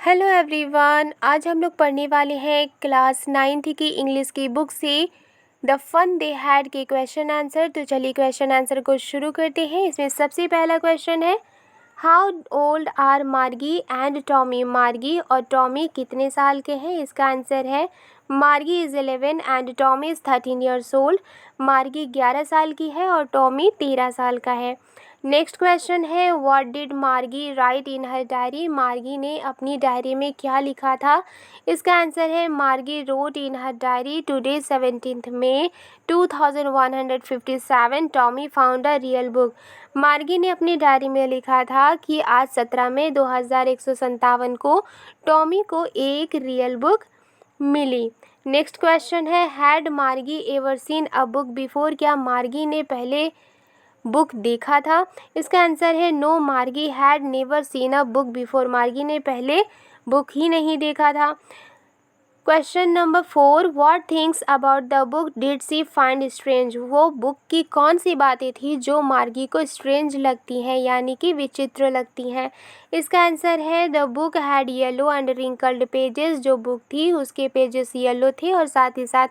Hello everyone, आज हम लोग पढ़ने वाले हैं क्लास 9th की इंग्लिश की बुक से द फन दे हैड के क्वेश्चन आंसर। तो चलिए क्वेश्चन आंसर को शुरू करते हैं। इसमें सबसे पहला क्वेश्चन है, हाउ ओल्ड आर मार्गी एंड टॉमी। मार्गी और टॉमी कितने साल के हैं? इसका आंसर है मार्गी is 11 and Tommy is 13 years old. मार्गी 11 साल की है और टॉमी 13 साल का है। नेक्स्ट क्वेश्चन है, व्हाट डिड मार्गी राइट इन हर डायरी। मार्गी ने अपनी डायरी में क्या लिखा था? इसका आंसर है Margie wrote in her diary today 17 May 2157 Tommy found a real book. Margie ने अपनी डायरी में लिखा था कि आज 17 मई 2157 को टॉमी को एक रियल बुक मिली। नेक्स्ट क्वेश्चन है, हैड मार्गी ever seen a book before. क्या मार्गी ने पहले बुक देखा था? इसका आंसर है no, Margie had never seen a book before. Margie ने पहले बुक ही नहीं देखा था। Question number 4, what things about the book did she find strange. वो बुक की कौन सी बातें थी जो मार्गी को स्ट्रेंज लगती हैं, यानी कि विचित्र लगती हैं? इसका आंसर है the book had yellow and wrinkled pages. जो बुक थी उसके पेजेस येलो थे और साथ ही साथ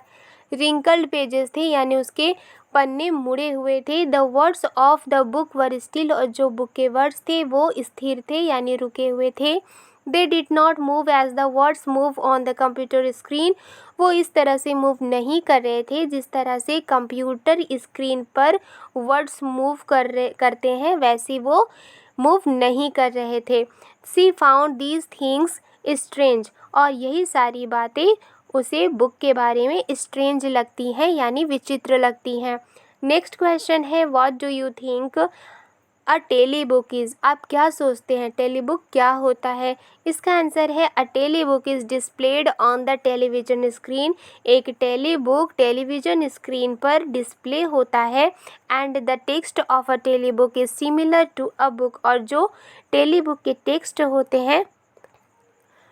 रिंकल्ड पेजेस थे, यानी उसके पन्ने मुड़े हुए थे। The words of the book were still. और जो बुक के वर्ड्स थे वो स्थिर थे, यानी रुके हुए थे। They did not move as the words move on the computer screen. वो इस तरह से मूव नहीं कर रहे थे जिस तरह से कंप्यूटर स्क्रीन पर वर्ड्स मूव करते हैं, वैसे वो मूव नहीं कर रहे थे। सी फाउंड दीज थिंग्स स्ट्रेंज। और यही सारी बातें उसे बुक के बारे में स्ट्रेंज लगती हैं, यानी विचित्र लगती हैं। नेक्स्ट क्वेश्चन है, what do you think a tele book is. आप क्या सोचते हैं टेली बुक क्या होता है? इसका आंसर है a tele book is displayed on the television screen. एक टेली बुक टेलीविजन स्क्रीन पर डिस्प्ले होता है। And the text of a tele book is similar to a book. और जो टेली बुक के टेक्स्ट होते हैं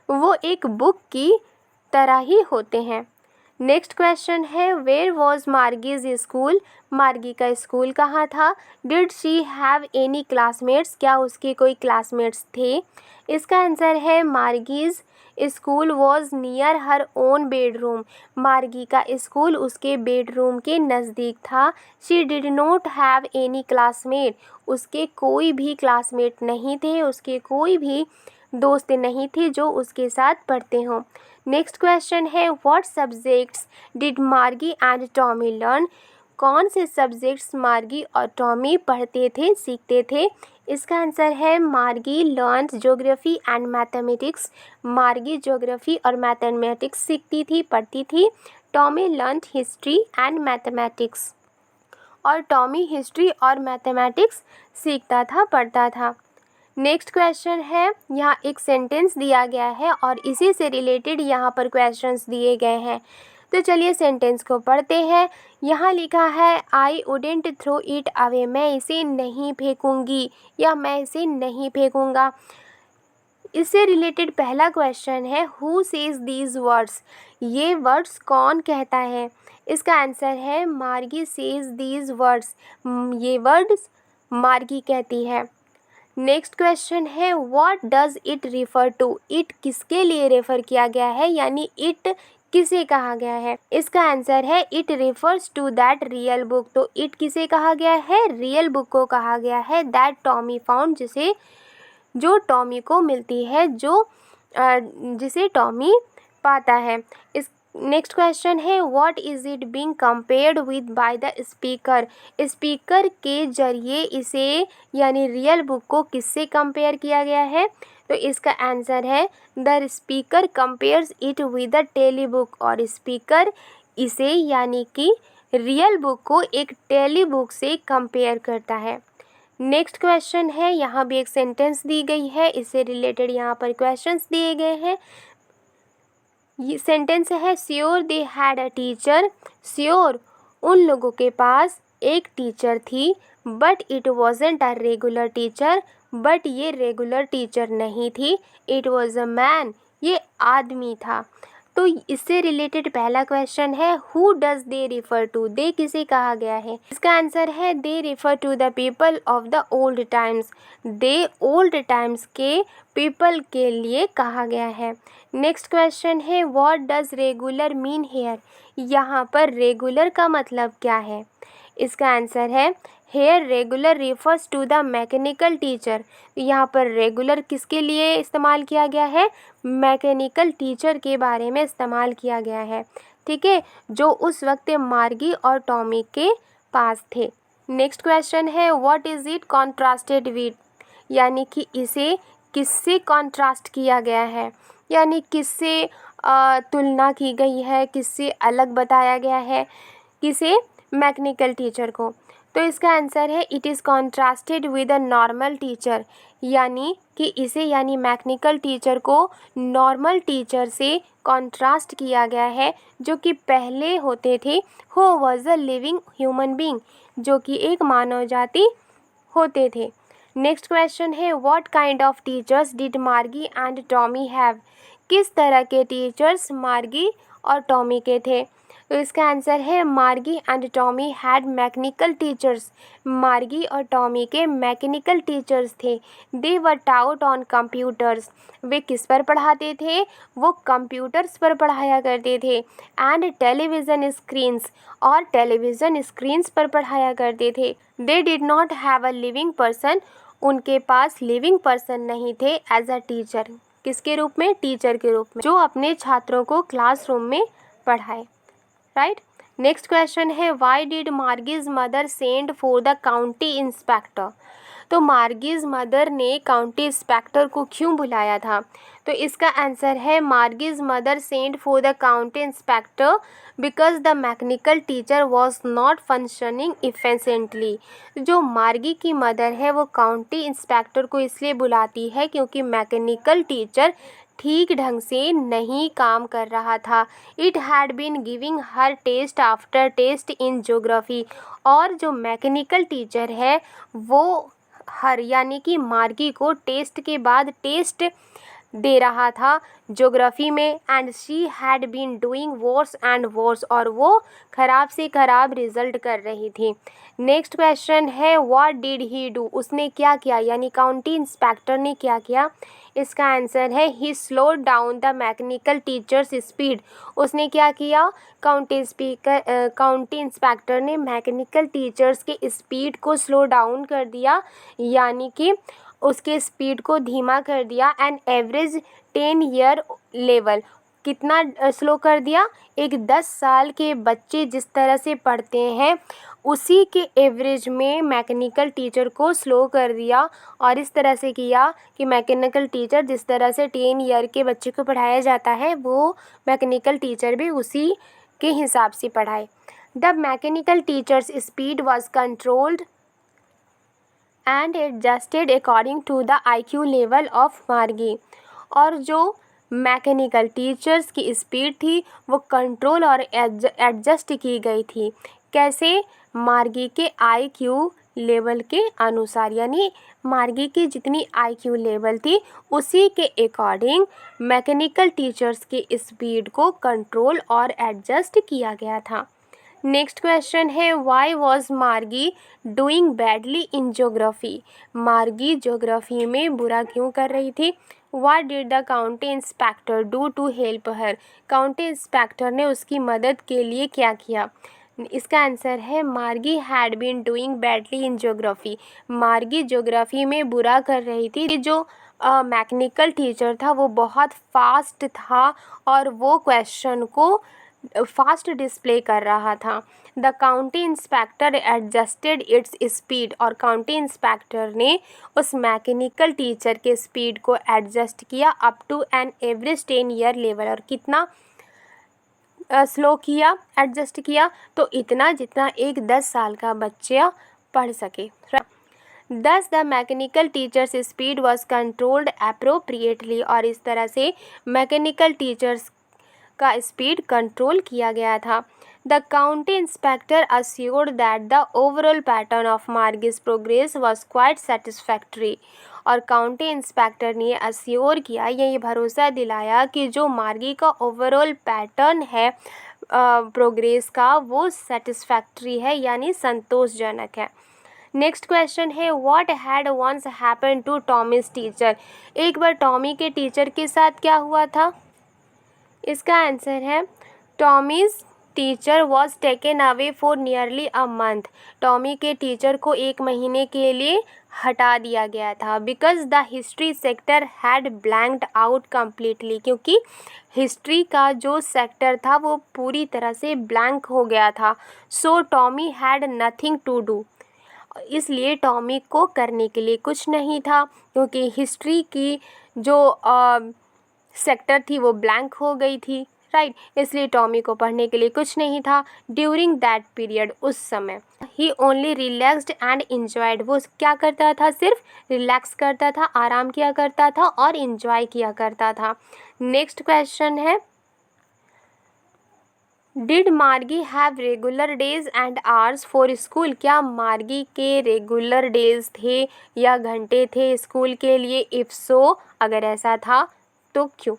वो एक बुक की तरह ही होते हैं। नेक्स्ट क्वेश्चन है, where was Margie's school. Margie का स्कूल कहाँ था? Did she have any classmates. क्या उसके कोई क्लासमेट्स थे? इसका आंसर है Margie's school was near her own bedroom. Margie का स्कूल उसके बेडरूम के नज़दीक था। She did not have any classmate. उसके कोई भी क्लासमेट नहीं थे, उसके कोई भी दोस्त नहीं थे जो उसके साथ पढ़ते हों। नेक्स्ट क्वेश्चन है, व्हाट सब्जेक्ट्स डिड मार्गी एंड टॉमी लर्न। कौन से सब्जेक्ट्स मार्गी और टॉमी पढ़ते थे, सीखते थे? इसका आंसर है मार्गी लर्न ज्योग्राफी एंड मैथमेटिक्स। मार्गी ज्योग्राफी और मैथमेटिक्स सीखती थी, पढ़ती थी। Tommy learn history and mathematics. और टॉमी हिस्ट्री और मैथमेटिक्स सीखता था, पढ़ता था। नेक्स्ट क्वेश्चन है, यहाँ एक सेंटेंस दिया गया है और इसी से रिलेटेड यहाँ पर क्वेश्चंस दिए गए हैं। तो चलिए सेंटेंस को पढ़ते हैं। यहाँ लिखा है, I wouldn't throw it away. मैं इसे नहीं फेंकूंगी या मैं इसे नहीं फेंकूंगा। इससे रिलेटेड पहला क्वेश्चन है, हु सेज दीज वर्ड्स। ये वर्ड्स कौन कहता है? इसका आंसर है मार्गी सेज दीज वर्ड्स। ये वर्ड्स मार्गी कहती है। नेक्स्ट क्वेश्चन है, what does it refer to. It किसके लिए रेफ़र किया गया है, यानी इट किसे कहा गया है? इसका आंसर है it refers to that real book. तो इट किसे कहा गया है? रियल बुक को कहा गया है। दैट टॉमी फाउंड, जो टॉमी को मिलती है, जिसे टॉमी पाता है। इस नेक्स्ट क्वेश्चन है, what is it being compared with by the speaker. Speaker के जरिए इसे यानी रियल बुक को किससे कंपेयर किया गया है? तो इसका आंसर है the speaker compares it with the telly book. और स्पीकर इसे यानी कि रियल बुक को एक टेली बुक से कंपेयर करता है। नेक्स्ट क्वेश्चन है, यहाँ भी एक सेंटेंस दी गई है, इससे रिलेटेड यहाँ पर क्वेश्चंस दिए गए हैं। ये सेंटेंस है, sure they had a teacher. Sure उन लोगों के पास एक टीचर थी, but it wasn't a regular teacher. But ये रेगुलर टीचर नहीं थी। इट वॉज अ मैन, ये आदमी था। तो इससे रिलेटेड पहला क्वेश्चन है who does they refer to, they किसे कहा गया है? इसका आंसर है they refer to the people of the old times, the old times के पीपल के लिए कहा गया है। नेक्स्ट क्वेश्चन है what does regular mean here, यहाँ पर रेगुलर का मतलब क्या है? इसका आंसर है here regular refers to the mechanical teacher, यहाँ पर रेगुलर किसके लिए इस्तेमाल किया गया है? मैकेनिकल टीचर के बारे में इस्तेमाल किया गया है, ठीक है, जो उस वक्त मार्गी और टॉमी के पास थे। नेक्स्ट क्वेश्चन है what is it contrasted with, यानी कि इसे किससे कॉन्ट्रास्ट किया गया है, यानी किससे तुलना की गई है, किससे अलग बताया गया है, किसे? मैकेनिकल टीचर को। तो इसका आंसर है it is contrasted with a normal teacher, यानी कि इसे यानी मैकेनिकल टीचर को नॉर्मल टीचर से कॉन्ट्रास्ट किया गया है जो कि पहले होते थे who was a living human being, जो कि एक मानव जाति होते थे। नेक्स्ट क्वेश्चन है what kind of teachers did मार्गी एंड टॉमी हैव, किस तरह के टीचर्स मार्गी और टॉमी के थे? तो इसका आंसर है Margie and Tommy had mechanical teachers, मार्गी और टॉमी के मैकेनिकल टीचर्स थे। They were taut on computers, वे किस पर पढ़ाते थे? वो कंप्यूटर्स पर पढ़ाया करते थे। एंड टेलीविज़न स्क्रीन्स, और टेलीविज़न स्क्रीन्स पर पढ़ाया करते थे। They did not have a living person, उनके पास लिविंग पर्सन नहीं थे एज अ टीचर, किसके रूप में? टीचर के रूप में, जो अपने छात्रों को क्लासरूम में पढ़ाए, राइट। नेक्स्ट क्वेश्चन है why did Margie's mother send for the county inspector, तो मार्गीज मदर ने काउंटी इंस्पेक्टर को क्यों बुलाया था? तो इसका आंसर है Margie's mother send for the county inspector because the mechanical teacher was not functioning efficiently, जो मार्गी की मदर है वो काउंटी इंस्पेक्टर को इसलिए बुलाती है क्योंकि मैकेनिकल टीचर ठीक ढंग से नहीं काम कर रहा था। It had been giving her test after test in geography, और जो मैकेनिकल टीचर है वो हर यानी कि मार्गी को टेस्ट के बाद टेस्ट दे रहा था ज्योग्राफी में। And she had been doing worse and worse, और वो ख़राब से ख़राब रिजल्ट कर रही थी। नेक्स्ट क्वेश्चन है व्हाट डिड ही डू, उसने क्या किया, यानी काउंटी इंस्पेक्टर ने क्या किया? इसका आंसर है he slowed down the mechanical teacher's speed, उसने क्या किया? काउंटी इंस्पेक्टर ने मैकेनिकल टीचर्स के स्पीड को स्लो डाउन कर दिया, यानी कि उसके स्पीड को धीमा कर दिया। एंड एवरेज 10 ईयर लेवल, कितना स्लो कर दिया? एक 10 साल के बच्चे जिस तरह से पढ़ते हैं उसी के एवरेज में मैकेनिकल टीचर को स्लो कर दिया, और इस तरह से किया कि मैकेनिकल टीचर जिस तरह से 10 ईयर के बच्चे को पढ़ाया जाता है वो मैकेनिकल टीचर भी उसी के हिसाब से पढ़ाए। The mechanical teacher's speed was controlled and adjusted according to the IQ level of Margie, और जो मैकेनिकल टीचर्स की स्पीड थी वो कंट्रोल और एडजस्ट की गई थी, कैसे? मार्गी के IQ लेवल के अनुसार, यानी मार्गी की जितनी IQ लेवल थी उसी के अकॉर्डिंग मैकेनिकल टीचर्स की स्पीड को कंट्रोल और एडजस्ट किया गया था। नेक्स्ट क्वेश्चन है why was Margie doing badly in geography, Margie geography में बुरा क्यों कर रही थी? What did the county inspector do to help her, county inspector ने उसकी मदद के लिए क्या किया? इसका आंसर है Margie had been doing badly in geography, Margie geography में बुरा कर रही थी। जो मैकेनिकल टीचर था वो बहुत फास्ट था और वो क्वेश्चन को फास्ट डिस्प्ले कर रहा था। The county inspector adjusted its speed, और काउंटी इंस्पेक्टर ने उस मैकेनिकल टीचर के स्पीड को एडजस्ट किया up to an average 10 year level, और कितना स्लो किया, एडजस्ट किया? तो इतना जितना एक 10 साल का बच्चा पढ़ सके। Thus the mechanical teacher's speed was controlled appropriately, और इस तरह से मैकेनिकल टीचर्स का स्पीड कंट्रोल किया गया था। The county inspector assured that the overall pattern of Margie's progress was quite satisfactory. और काउंटी इंस्पेक्टर ने अश्योर किया, ये भरोसा दिलाया कि जो मार्गी का ओवरऑल पैटर्न है प्रोग्रेस का वो सेटिस्फैक्ट्री है यानी संतोषजनक है। नेक्स्ट क्वेश्चन है what had once happen to Tommy's teacher. एक बार टॉमी के टीचर के साथ क्या हुआ था? इसका आंसर है Tommy's teacher was taken away for nearly a month. Tommy के टीचर को 1 महीने के लिए हटा दिया गया था because the history sector had blanked out completely, क्योंकि हिस्ट्री का जो सेक्टर था वो पूरी तरह से ब्लैंक हो गया था। So Tommy had nothing to do, इसलिए टॉमी को करने के लिए कुछ नहीं था क्योंकि हिस्ट्री की जो सेक्टर थी वो ब्लैंक हो गई थी, राइट। इसलिए टॉमी को पढ़ने के लिए कुछ नहीं था ड्यूरिंग दैट पीरियड, उस समय। ही ओनली रिलैक्स्ड एंड इंजॉयड, वो क्या करता था? सिर्फ रिलैक्स करता था, आराम किया करता था और इंजॉय किया करता था। नेक्स्ट क्वेश्चन है डिड मार्गी have regular days and hours for school. क्या मार्गी के रेगुलर डेज थे या घंटे थे स्कूल के लिए? इफ़ सो, अगर ऐसा था तो क्यों?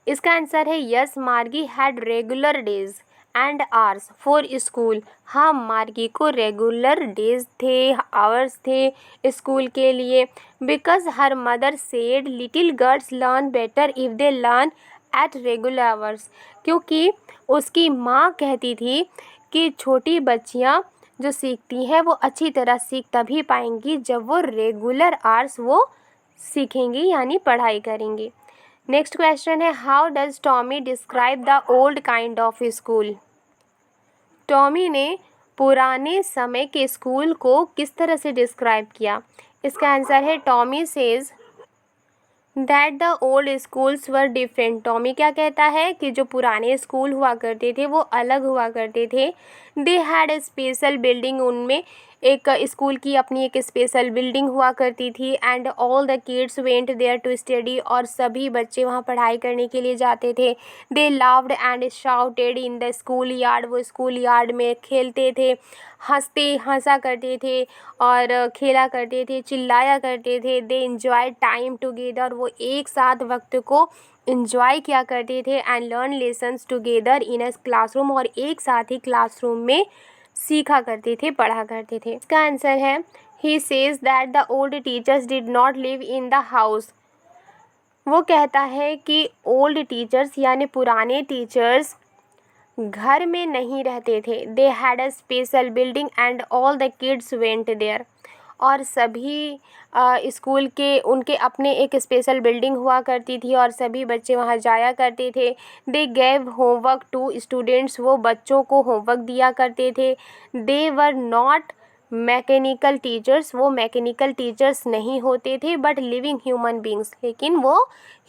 इसका आंसर है यस, मार्गी had regular days and hours for school. हाँ, मार्गी को रेगुलर डेज थे, आवर्स थे स्कूल के लिए। Because her mother said little girls learn better if they learn at regular hours, क्योंकि उसकी माँ कहती थी कि छोटी बच्चियाँ जो सीखती हैं वो अच्छी तरह सीख तभी पाएंगी जब वो रेगुलर आवर्स वो सीखेंगी यानी पढ़ाई करेंगी। नेक्स्ट क्वेश्चन है how does Tommy describe the old kind of school. Tommy ने पुराने समय के स्कूल को किस तरह से डिस्क्राइब किया? इसका आंसर है Tommy says that the old schools were different. Tommy क्या कहता है कि जो पुराने स्कूल हुआ करते थे वो अलग हुआ करते थे। They had a special building, उनमें एक स्कूल की अपनी एक स्पेशल बिल्डिंग हुआ करती थी। And all the kids went there to study, और सभी बच्चे वहाँ पढ़ाई करने के लिए जाते थे। They laughed and shouted in the school yard, वो स्कूल यार्ड में खेलते थे, हंसा करते थे और खेला करते थे, चिल्लाया करते थे। दे इंजॉय टाइम टुगेदर, वो एक साथ वक्त को इंजॉय किया करते थे। And learn lessons together in a classroom, और एक साथ ही क्लासरूम में सीखा करते थे, पढ़ा करते थे। इसका आंसर है he says that the old teachers did not live in the house. वो कहता है कि ओल्ड टीचर्स यानी पुराने टीचर्स घर में नहीं रहते थे। They had a special building and all the kids went there, और सभी स्कूल के उनके अपने एक स्पेशल बिल्डिंग हुआ करती थी और सभी बच्चे वहाँ जाया करते थे। They gave homework to students, वो बच्चों को होमवर्क दिया करते थे। They were not mechanical teachers, वो मैकेनिकल टीचर्स नहीं होते थे बट लिविंग ह्यूमन बींग्स, लेकिन वो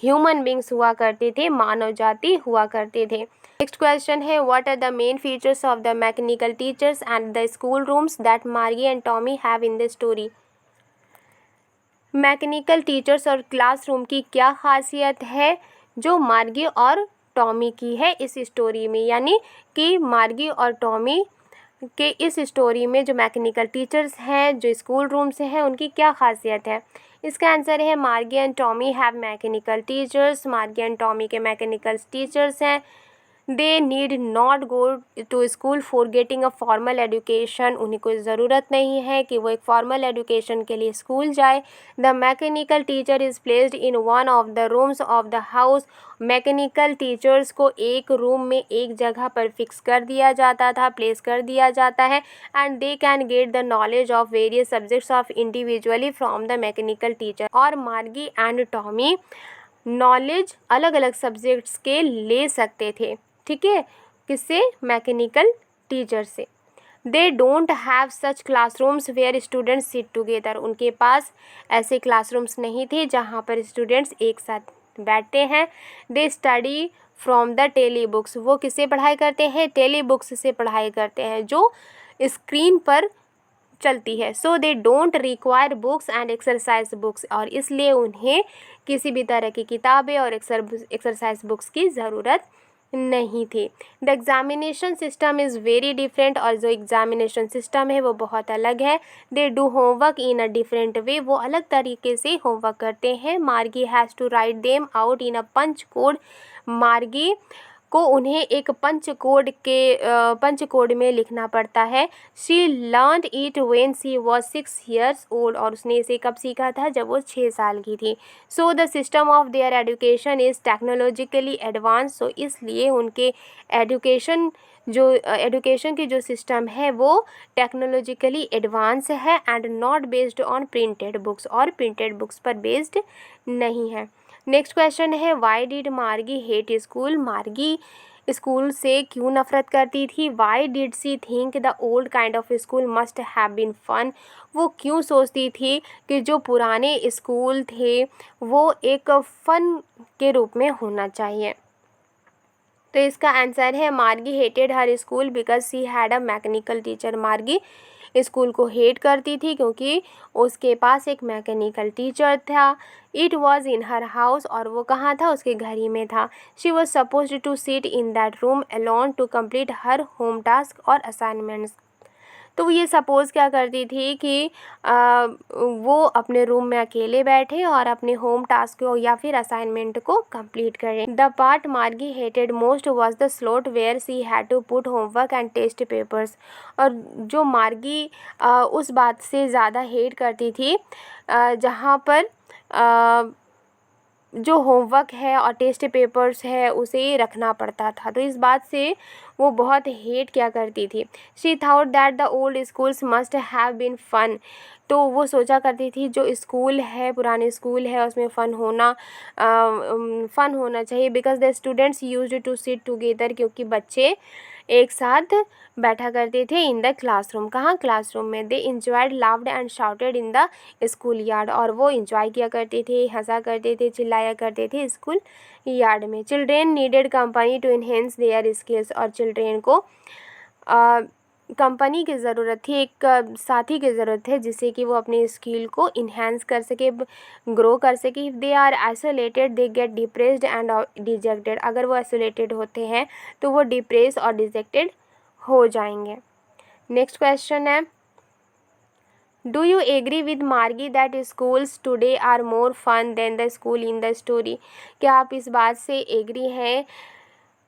ह्यूमन बींग्स हुआ करते थे, मानव जाति हुआ करते थे। नेक्स्ट क्वेश्चन है what are the main features of the mechanical teachers and the school rooms that Margie and Tommy have in the story. Mechanical teachers और क्लासरूम की क्या खासियत है जो मार्गी और टॉमी की है इस स्टोरी में, यानी कि मार्गी और टॉमी के इस स्टोरी में जो मैकेनिकल टीचर्स हैं, जो स्कूल रूम से हैं, उनकी क्या खासियत है? इसका आंसर है Margie and Tommy have mechanical teachers. Margie and Tommy के मैकेनिकल टीचर्स हैं। They need not go to school for getting a formal education, उन्हें कोई ज़रूरत नहीं है कि वो एक फॉर्मल एजुकेशन के लिए स्कूल जाए। The mechanical teacher is placed in one of the rooms of the house. Mechanical teachers को एक रूम में एक जगह पर फिक्स कर दिया जाता था, प्लेस कर दिया जाता है। And they can get the knowledge of various subjects of individually from the mechanical teacher. और मार्गी एंड टॉमी नॉलेज अलग अलग सब्जेक्ट्स के ले सकते थे, ठीक है, किससे? मैकेनिकल टीचर से। They don't have such classrooms where students sit together, उनके पास ऐसे क्लासरूम्स नहीं थे जहाँ पर स्टूडेंट्स एक साथ बैठते हैं। They study from the tele books, वो किससे पढ़ाई करते हैं? टेली बुक्स से पढ़ाई करते हैं जो स्क्रीन पर चलती है। So they don't require books and exercise books, और इसलिए उन्हें किसी भी तरह की किताबें और एक्सरसाइज बुक्स की ज़रूरत नहीं थी। The examination system is very different, और जो एग्जामिनेशन सिस्टम है वो बहुत अलग है। They do homework in a different way, वो अलग तरीके से होमवर्क करते हैं। Margie has to write them out in a punch code, Margie को उन्हें एक पंच कोड में लिखना पड़ता है। She learned it when she was 6 years old, और उसने इसे कब सीखा था, जब वो 6 साल की थी। So the system of their education is technologically advance, so इसलिए उनके एजुकेशन की जो सिस्टम है वो टेक्नोलॉजिकली एडवांस है, and not based on printed books, और प्रिंटेड बुक्स पर बेस्ड नहीं है। नेक्स्ट क्वेश्चन है, why did Margie hate school, Margie school से क्यों नफरत करती थी। Why did she think the old kind of school must have been fun, वो क्यों सोचती थी कि जो पुराने स्कूल थे वो एक फन के रूप में होना चाहिए। तो इसका आंसर है, Margie hated her school because she had a mechanical teacher, Margie school को हेट करती थी क्योंकि उसके पास एक मैकेनिकल टीचर था। It was in her house, और वो कहाँ था, उसके घर ही में था। She was suppose to sit in that room alone to complete her home task और असाइनमेंट्स। तो वो ये सपोज़ क्या करती थी कि वो अपने रूम में अकेले बैठे और अपने होम टास्क को या फिर असाइनमेंट को कंप्लीट करें। The part Margie hated most was the slot where she had to put homework and test papers, और जो मार्गी उस बात से ज़्यादा हेट करती थी जहाँ पर जो होमवर्क है और टेस्ट पेपर्स है उसे रखना पड़ता था, तो इस बात से वो बहुत हेट क्या करती थी। She thought that the old schools must have been fun, तो वो सोचा करती थी जो स्कूल है, पुराने स्कूल है, उसमें फ़न होना चाहिए। Because the students used to sit together, क्योंकि बच्चे एक साथ बैठा करते थे इन द क्लासरूम, कहाँ, क्लासरूम में। They enjoyed, laughed and shouted in the school yard, और वो इंजॉय किया करते थे, हंसा करते थे, चिल्लाया करते थे स्कूल यार्ड में। Children needed company to enhance their skills, और चिल्ड्रेन को कंपनी की ज़रूरत थी, एक साथी की ज़रूरत है जिससे कि वो अपने स्किल को इन्हेंस कर सके, ग्रो कर सके। If they are isolated they get depressed and dejected, अगर वो आइसोलेटेड होते हैं तो वो डिप्रेस और डिजेक्टेड हो जाएंगे। नेक्स्ट क्वेश्चन है, do you agree with Margie that schools today are more fun than the school in the story, क्या आप इस बात से एग्री हैं,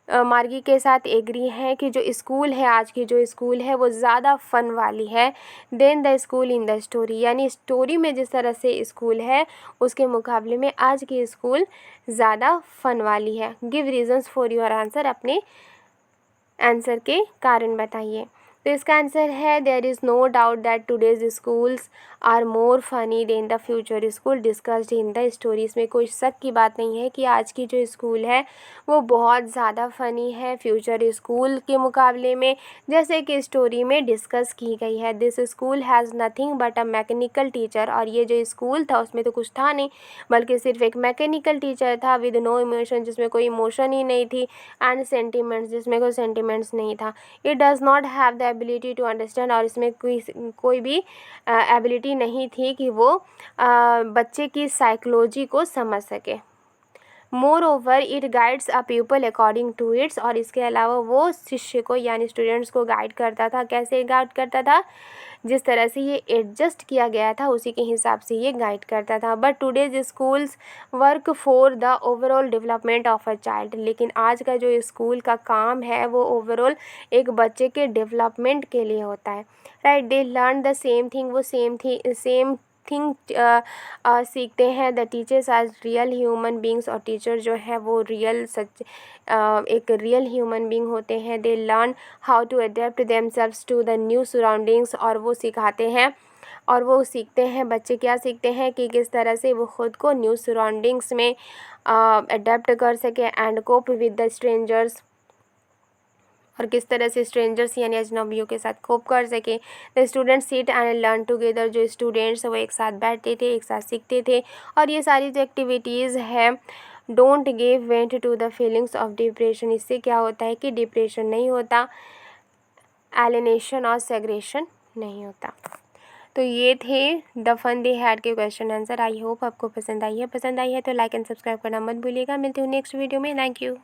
मार्गी के साथ एग्री हैं कि जो स्कूल है, आज की जो स्कूल है वो ज़्यादा फ़न वाली है than the school in the story, यानी स्टोरी में जिस तरह से स्कूल है उसके मुकाबले में आज की स्कूल ज़्यादा फ़न वाली है। Give reasons for your answer, अपने आंसर के कारण बताइए। तो इसका आंसर है, there is no doubt that today's schools are more funny than the future school discussed in the story, इसमें कोई शक की बात नहीं है कि आज की जो स्कूल है वो बहुत ज़्यादा फ़नी है फ्यूचर स्कूल के मुकाबले में, जैसे कि स्टोरी में डिस्कस की गई है। This school has nothing but a mechanical teacher, और ये जो स्कूल था उसमें तो कुछ था नहीं बल्कि सिर्फ एक मैकेनिकल टीचर था, विद नो इमोशन, जिसमें कोई इमोशन ही नहीं थी, एंड सेंटिमेंट्स, जिसमें कोई सेंटिमेंट्स नहीं था। It does not have the ability to understand, और इसमें कोई भी एबिलिटी नहीं थी कि वो बच्चे की साइकोलॉजी को समझ सके। Moreover it guides a people according to its, और इसके अलावा वो शिष्य को यानी स्टूडेंट्स को गाइड करता था। कैसे गाइड करता था, जिस तरह से ये एडजस्ट किया गया था उसी के हिसाब से ये गाइड करता था। But today's schools work for the overall development of a child, लेकिन आज का जो स्कूल का काम है वो ओवरऑल एक बच्चे के डेवलपमेंट के लिए होता है, right. They learn the same thing, वो सेम थिंग सीखते हैं। The teachers as real human beings, और टीचर जो है वो रियल एक रियल ह्यूमन बींग होते हैं। They learn how to adapt themselves to the new surroundings, और वो सिखाते हैं और वो सीखते हैं, बच्चे क्या सीखते हैं कि किस तरह से वो ख़ुद को न्यू सराउंडिंग्स में अडेप्ट कर सके, and cope with the strangers, और किस तरह से स्ट्रेंजर्स यानी अजनबियों के साथ कोप कर सके। The students sit and learn together, जो स्टूडेंट्स वो एक साथ बैठते थे, एक साथ सीखते थे, और ये सारी जो एक्टिविटीज़ है don't give vent to the feelings of depression, इससे क्या होता है कि डिप्रेशन नहीं होता, एलिनेशन और सेग्रेशन नहीं होता। तो ये थे द फन दे हैड के क्वेश्चन आंसर। आई होप आपको पसंद आई है तो लाइक एंड सब्सक्राइब करना मत भूलिएगा। मिलती हूँ नेक्स्ट वीडियो में। Thank you.